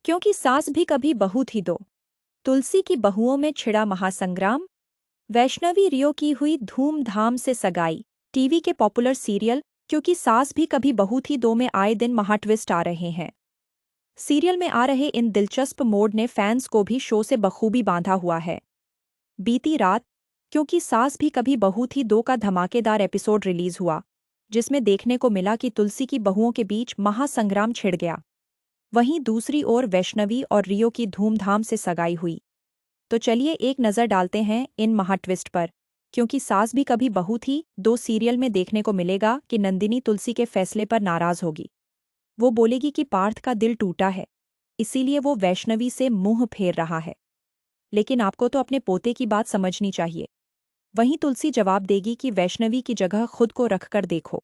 क्योंकि सास भी कभी बहू थी दो। तुलसी की बहुओं में छिड़ा महासंग्राम। वैष्णवी रियो की हुई धूमधाम से सगाई। टीवी के पॉपुलर सीरियल क्योंकि सास भी कभी बहू थी दो में आए दिन महा ट्विस्ट आ रहे हैं। सीरियल में आ रहे इन दिलचस्प मोड़ ने फैंस को भी शो से बखूबी बांधा हुआ है। बीती रात क्योंकि सास भी कभी बहू थी दो का धमाकेदार एपिसोड रिलीज हुआ, जिसमें देखने को मिला कि तुलसी की बहुओं के बीच महासंग्राम छिड़ गया। वहीं दूसरी ओर वैष्णवी और रियो की धूमधाम से सगाई हुई। तो चलिए एक नज़र डालते हैं इन महा ट्विस्ट पर। क्योंकि सास भी कभी बहू थी दो सीरियल में देखने को मिलेगा कि नंदिनी तुलसी के फैसले पर नाराज होगी। वो बोलेगी कि पार्थ का दिल टूटा है, इसीलिए वो वैष्णवी से मुंह फेर रहा है। लेकिन आपको तो अपने पोते की बात समझनी चाहिए। वहीं तुलसी जवाब देगी कि वैष्णवी की जगह खुद को रखकर देखो।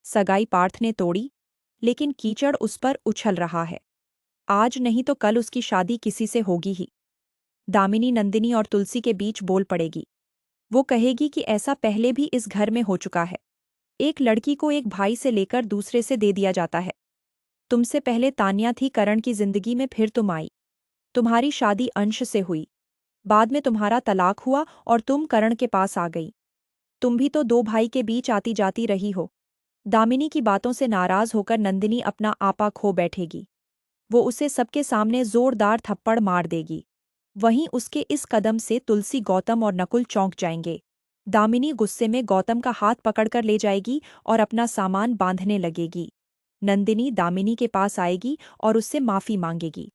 सगाई पार्थ ने तोड़ी, लेकिन कीचड़ उस पर उछल रहा है। आज नहीं तो कल उसकी शादी किसी से होगी ही। दामिनी नंदिनी और तुलसी के बीच बोल पड़ेगी। वो कहेगी कि ऐसा पहले भी इस घर में हो चुका है। एक लड़की को एक भाई से लेकर दूसरे से दे दिया जाता है। तुमसे पहले तान्या थी करण की जिंदगी में, फिर तुम आई। तुम्हारी शादी अंश से हुई, बाद में तुम्हारा तलाक हुआ और तुम करण के पास आ गई। तुम भी तो दो भाई के बीच आती जाती रही हो। दामिनी की बातों से नाराज होकर नंदिनी अपना आपा खो बैठेगी। वो उसे सबके सामने जोरदार थप्पड़ मार देगी। वहीं उसके इस कदम से तुलसी, गौतम और नकुल चौंक जाएंगे। दामिनी गुस्से में गौतम का हाथ पकड़कर ले जाएगी और अपना सामान बांधने लगेगी। नंदिनी दामिनी के पास आएगी और उससे माफी मांगेगी।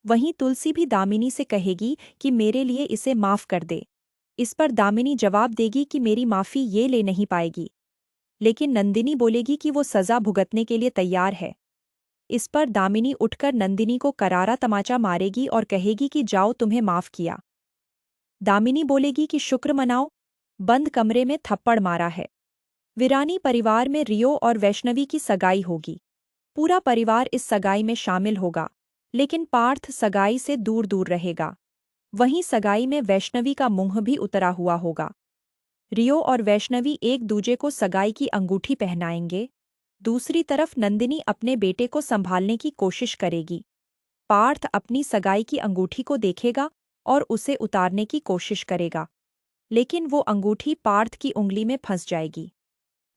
वहीं तुलसी भी दामिनी से कहेगी कि मेरे लिए इसे माफ कर दे। इस पर दामिनी जवाब देगी कि मेरी माफी ये ले नहीं पाएगी। लेकिन नंदिनी बोलेगी कि वो सजा भुगतने के लिए तैयार है। इस पर दामिनी उठकर नंदिनी को करारा तमाचा मारेगी और कहेगी कि जाओ, तुम्हें माफ किया। दामिनी बोलेगी कि शुक्र मनाओ, बंद कमरे में थप्पड़ मारा है। वीरानी परिवार में रियो और वैष्णवी की सगाई होगी। पूरा परिवार इस सगाई में शामिल होगा, लेकिन पार्थ सगाई से दूर दूर रहेगा। वहीं सगाई में वैष्णवी का मुंह भी उतरा हुआ होगा। रियो और वैष्णवी एक दूजे को सगाई की अंगूठी पहनाएंगे। दूसरी तरफ नंदिनी अपने बेटे को संभालने की कोशिश करेगी। पार्थ अपनी सगाई की अंगूठी को देखेगा और उसे उतारने की कोशिश करेगा, लेकिन वो अंगूठी पार्थ की उंगली में फंस जाएगी।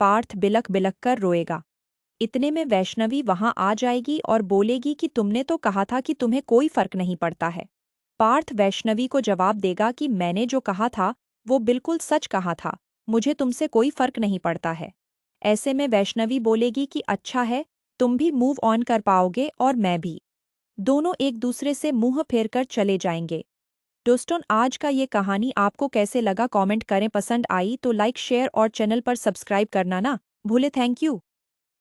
पार्थ बिलक बिलक कर रोएगा। इतने में वैष्णवी वहां आ जाएगी और बोलेगी कि तुमने तो कहा था कि तुम्हें कोई फर्क नहीं पड़ता है। पार्थ वैष्णवी को जवाब देगा कि मैंने जो कहा था वो बिल्कुल सच कहा था, मुझे तुमसे कोई फर्क नहीं पड़ता है। ऐसे में वैष्णवी बोलेगी कि अच्छा है, तुम भी मूव ऑन कर पाओगे और मैं भी। दोनों एक दूसरे से मुंह फेरकर चले जाएंगे। दोस्तों, आज का ये कहानी आपको कैसे लगा कमेंट करें। पसंद आई तो लाइक, शेयर और चैनल पर सब्सक्राइब करना ना भूले। Thank you.